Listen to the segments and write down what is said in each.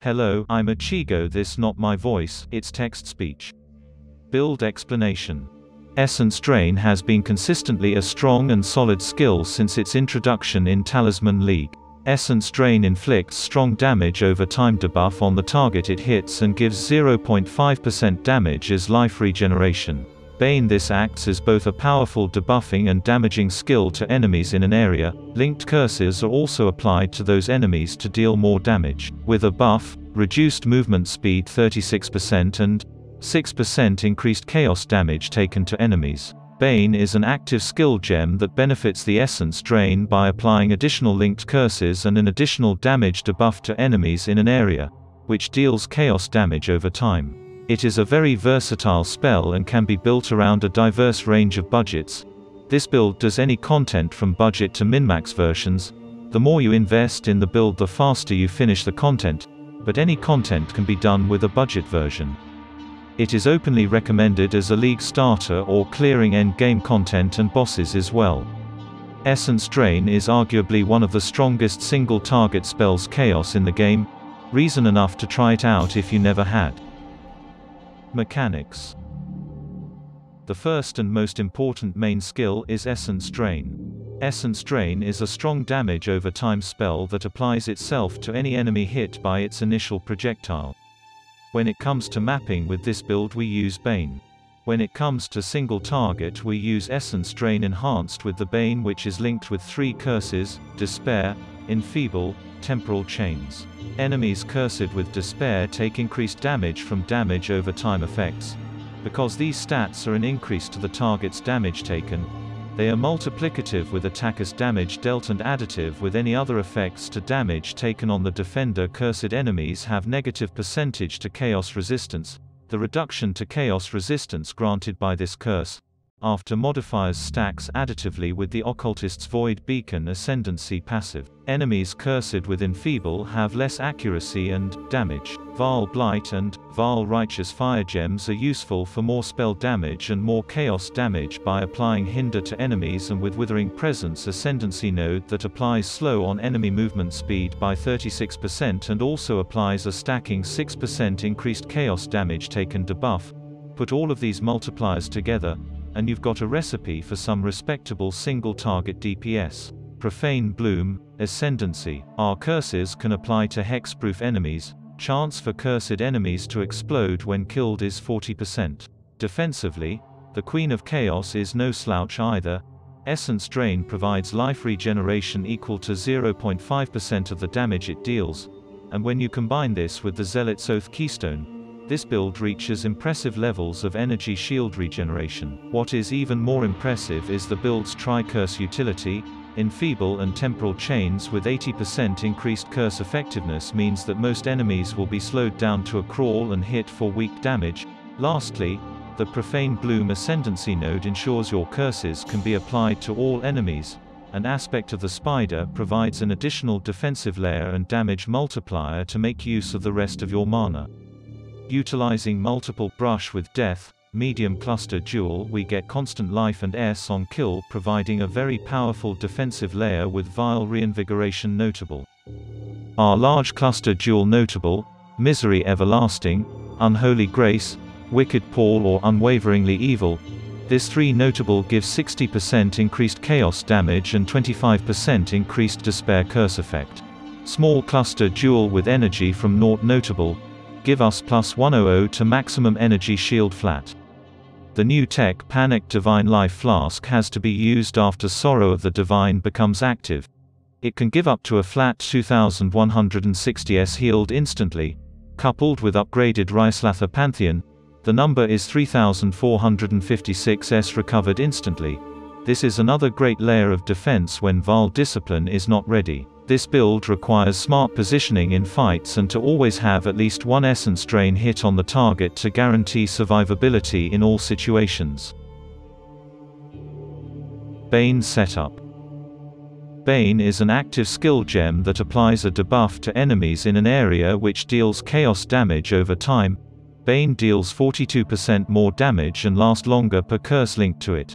Hello, I'm Ichigo. This not my voice, it's text speech. Build explanation. Essence Drain has been consistently a strong and solid skill since its introduction in Talisman League. Essence Drain inflicts strong damage over time debuff on the target it hits and gives 0.5% damage as life regeneration. Bane. This acts as both a powerful debuffing and damaging skill to enemies in an area. Linked curses are also applied to those enemies to deal more damage. With a buff, reduced movement speed 36% and 6% increased chaos damage taken to enemies. Bane is an active skill gem that benefits the Essence Drain by applying additional linked curses and an additional damage debuff to enemies in an area, which deals chaos damage over time. It is a very versatile spell and can be built around a diverse range of budgets. This build does any content from budget to min-max versions. The more you invest in the build, the faster you finish the content, but any content can be done with a budget version. It is openly recommended as a league starter or clearing endgame content and bosses as well. Essence Drain is arguably one of the strongest single-target spells chaos in the game. Reason enough to try it out if you never had. Mechanics. The first and most important main skill is Essence Drain. Essence Drain is a strong damage over time spell that applies itself to any enemy hit by its initial projectile. When it comes to mapping with this build, we use Bane. When it comes to single target, we use Essence Drain enhanced with the Bane, which is linked with 3 curses: Despair, Enfeeble, Temporal Chains. Enemies cursed with Despair take increased damage from damage over time effects. Because these stats are an increase to the target's damage taken, they are multiplicative with attacker's damage dealt and additive with any other effects to damage taken on the defender. Cursed enemies have negative percentage to chaos resistance. The reduction to chaos resistance granted by this curse, after modifiers, stacks additively with the Occultist's Void Beacon Ascendancy passive. Enemies cursed with Enfeeble have less accuracy and damage. Vile Blight and Vile Righteous Fire gems are useful for more spell damage and more chaos damage by applying hinder to enemies, and with Withering Presence Ascendancy node that applies slow on enemy movement speed by 36% and also applies a stacking 6% increased chaos damage taken debuff. Put all of these multipliers together, and you've got a recipe for some respectable single-target DPS. Profane Bloom, Ascendancy. Our curses can apply to hexproof enemies. Chance for cursed enemies to explode when killed is 40%. Defensively, the Queen of Chaos is no slouch either. Essence Drain provides life regeneration equal to 0.5% of the damage it deals, and when you combine this with the Zealot's Oath Keystone, this build reaches impressive levels of energy shield regeneration. What is even more impressive is the build's tri-curse utility. Enfeeble and Temporal Chains with 80% increased curse effectiveness means that most enemies will be slowed down to a crawl and hit for weak damage. Lastly, the Profane Bloom Ascendancy node ensures your curses can be applied to all enemies. An aspect of the spider provides an additional defensive layer and damage multiplier to make use of the rest of your mana. Utilizing multiple brush with death, medium cluster duel, we get constant life and S on kill, providing a very powerful defensive layer with Vile Reinvigoration notable. Our large cluster duel notable, Misery Everlasting, Unholy Grace, Wicked Paul or Unwaveringly Evil. This 3 notable gives 60% increased chaos damage and 25% increased despair curse effect. Small cluster duel with energy from naught notable, give us plus 100 to maximum energy shield flat. The new tech Panic Divine Life Flask has to be used after Sorrow of the Divine becomes active. It can give up to a flat 2160s healed instantly. Coupled with upgraded Ryslatha Pantheon, the number is 3456s recovered instantly. This is another great layer of defense when Vile Discipline is not ready. This build requires smart positioning in fights and to always have at least one Essence Drain hit on the target to guarantee survivability in all situations. Bane Setup. Bane is an active skill gem that applies a debuff to enemies in an area which deals chaos damage over time. Bane deals 42% more damage and lasts longer per curse linked to it.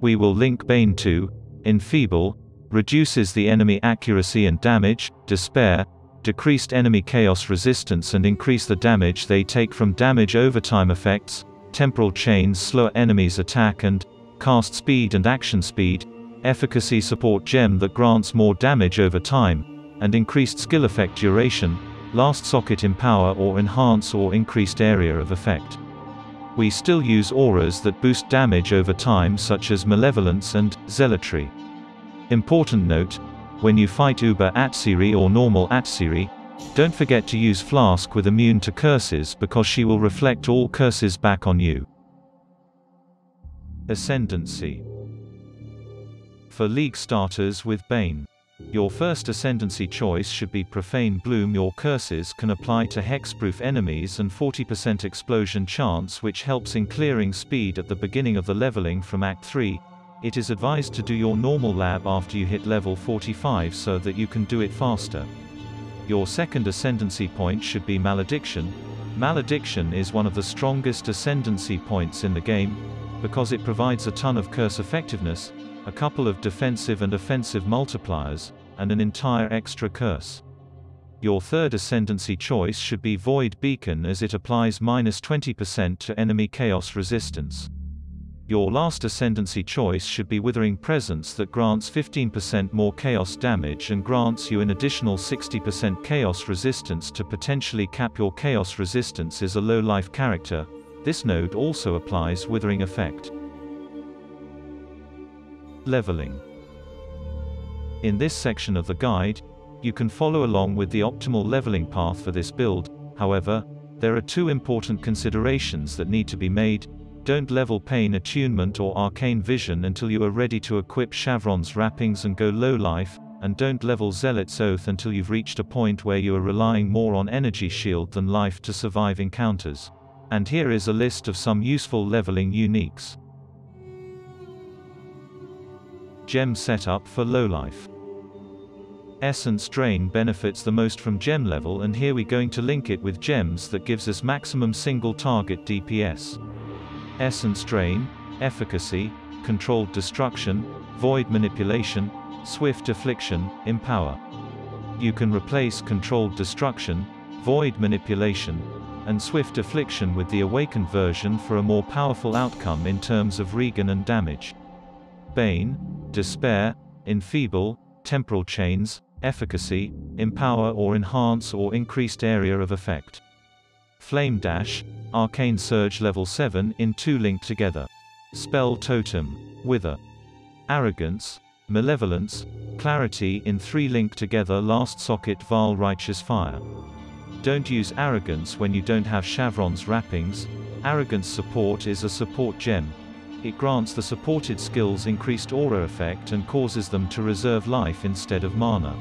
We will link Bane to Enfeeble, reduces the enemy accuracy and damage. Despair, decreased enemy chaos resistance and increase the damage they take from damage over time effects, temporal chains slow enemies attack and cast speed and action speed, efficacy support gem that grants more damage over time, and increased skill effect duration, last socket empower or enhance or increased area of effect. We still use auras that boost damage over time such as Malevolence and Zealotry. Important note, when you fight Uber Atsiri or normal Atsiri, don't forget to use Flask with immune to curses because she will reflect all curses back on you. Ascendancy. For League starters with Bane. Your first Ascendancy choice should be Profane Bloom. Your curses can apply to hexproof enemies and 40% explosion chance, which helps in clearing speed at the beginning of the leveling from Act 3. It is advised to do your normal lab after you hit level 45 so that you can do it faster. Your second Ascendancy point should be Malediction. Malediction is one of the strongest Ascendancy points in the game, because it provides a ton of curse effectiveness, a couple of defensive and offensive multipliers, and an entire extra curse. Your third Ascendancy choice should be Void Beacon, as it applies -20% to enemy chaos resistance. Your last Ascendancy choice should be Withering Presence, that grants 15% more chaos damage and grants you an additional 60% chaos resistance to potentially cap your chaos resistance as a low-life character. This node also applies Withering Effect. Leveling. In this section of the guide, you can follow along with the optimal leveling path for this build. However, there are two important considerations that need to be made. Don't level Pain Attunement or Arcane Vision until you are ready to equip Chevron's Wrappings and go low life, and don't level Zealot's Oath until you've reached a point where you are relying more on Energy Shield than life to survive encounters. And here is a list of some useful leveling uniques. Gem Setup for Lowlife. Essence Drain benefits the most from gem level, and here we're going to link it with gems that gives us maximum single target DPS. Essence Drain, Efficacy, Controlled Destruction, Void Manipulation, Swift Affliction, Empower. You can replace Controlled Destruction, Void Manipulation, and Swift Affliction with the Awakened version for a more powerful outcome in terms of regen and damage. Bane, Despair, Enfeeble, Temporal Chains, Efficacy, Empower or Enhance or Increased Area of Effect. Flame Dash, Arcane Surge level 7 in 2 linked together. Spell Totem, Wither. Arrogance, Malevolence, Clarity in 3 linked together. Last socket Val Righteous Fire. Don't use Arrogance when you don't have Chevron's Wrappings. Arrogance support is a support gem. It grants the supported skills increased aura effect and causes them to reserve life instead of mana.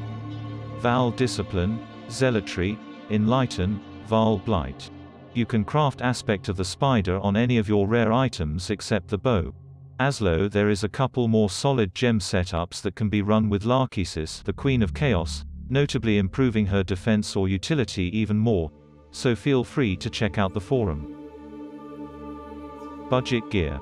Val Discipline, Zealotry, Enlighten, Val Blight. You can craft Aspect of the Spider on any of your rare items except the bow. Aslo, there is a couple more solid gem setups that can be run with Lahkesis, the Queen of Chaos, notably improving her defense or utility even more, so feel free to check out the forum. BudgetGear.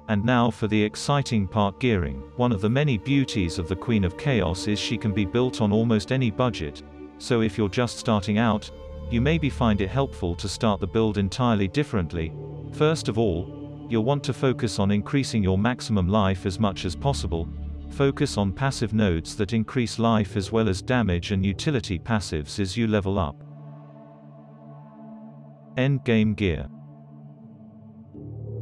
And now for the exciting part, gearing. One of the many beauties of the Queen of Chaos is she can be built on almost any budget, so if you're just starting out, you maybe find it helpful to start the build entirely differently. First of all, you'll want to focus on increasing your maximum life as much as possible. Focus on passive nodes that increase life as well as damage and utility passives as you level up. Endgame gear.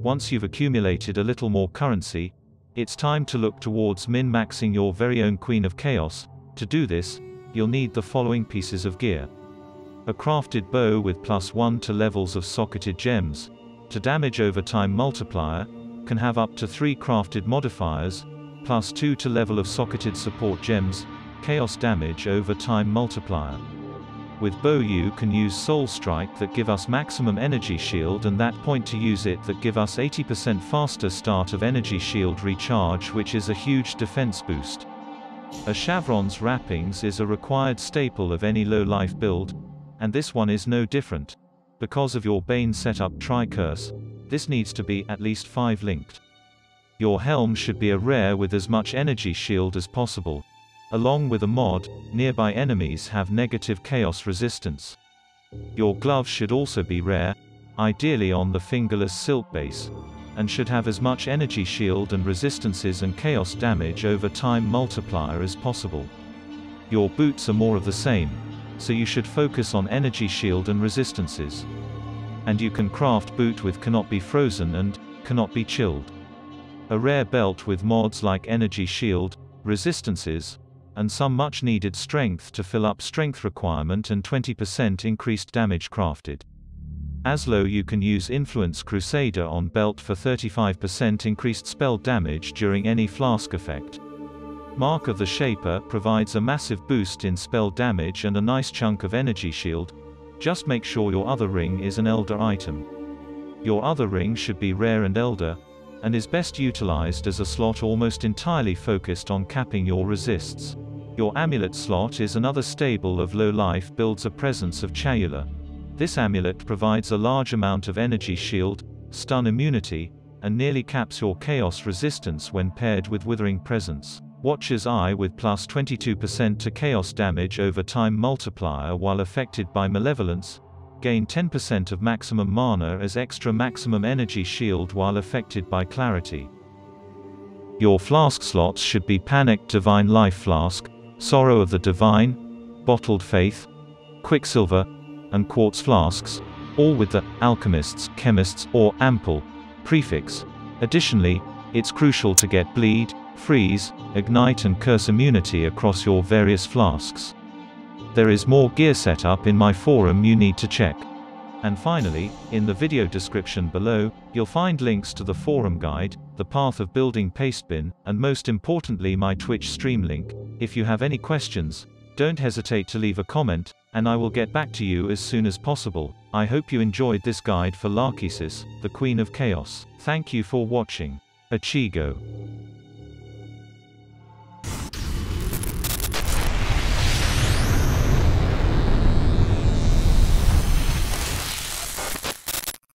Once you've accumulated a little more currency, it's time to look towards min-maxing your very own Queen of Chaos. To do this, you'll need the following pieces of gear. A crafted bow with +1 to levels of socketed gems, to damage over time multiplier, can have up to 3 crafted modifiers, +2 to level of socketed support gems, chaos damage over time multiplier. With bow you can use Soul Strike that give us maximum energy shield and that point to use it that give us 80% faster start of energy shield recharge, which is a huge defense boost. A Chevron's Wrappings is a required staple of any low-life build, and this one is no different. Because of your Bane Setup Tri-Curse, this needs to be at least 5 linked. Your helm should be a rare with as much energy shield as possible. Along with a mod, nearby enemies have negative chaos resistance. Your gloves should also be rare, ideally on the fingerless silk base, and should have as much energy shield and resistances and chaos damage over time multiplier as possible. Your boots are more of the same, so you should focus on energy shield and resistances. And you can craft boot with cannot be frozen and cannot be chilled. A rare belt with mods like energy shield, resistances, and some much needed strength to fill up strength requirement and 20% increased damage crafted. As low you can use Influence Crusader on belt for 35% increased spell damage during any flask effect. Mark of the Shaper provides a massive boost in spell damage and a nice chunk of energy shield. Just make sure your other ring is an Elder item. Your other ring should be rare and Elder, and is best utilized as a slot almost entirely focused on capping your resists. Your amulet slot is another stable of low life builds a presence of Chayula. This amulet provides a large amount of energy shield, stun immunity, and nearly caps your chaos resistance when paired with Withering Presence. Watcher's Eye with plus 22% to chaos damage over time multiplier while affected by malevolence. Gain 10% of maximum mana as extra maximum energy shield while affected by clarity. Your flask slots should be Panicked Divine Life Flask, Sorrow of the Divine, Bottled Faith, Quicksilver, and Quartz flasks, all with the Alchemists, Chemists, or Ample prefix. Additionally, it's crucial to get Bleed, Freeze, Ignite and Curse immunity across your various flasks. There is more gear setup in my forum you need to check. And finally, in the video description below, you'll find links to the forum guide, the path of building Pastebin, and most importantly my Twitch stream link. If you have any questions, don't hesitate to leave a comment, and I will get back to you as soon as possible. I hope you enjoyed this guide for Lahkesis, the Queen of Chaos. Thank you for watching. Ichigo.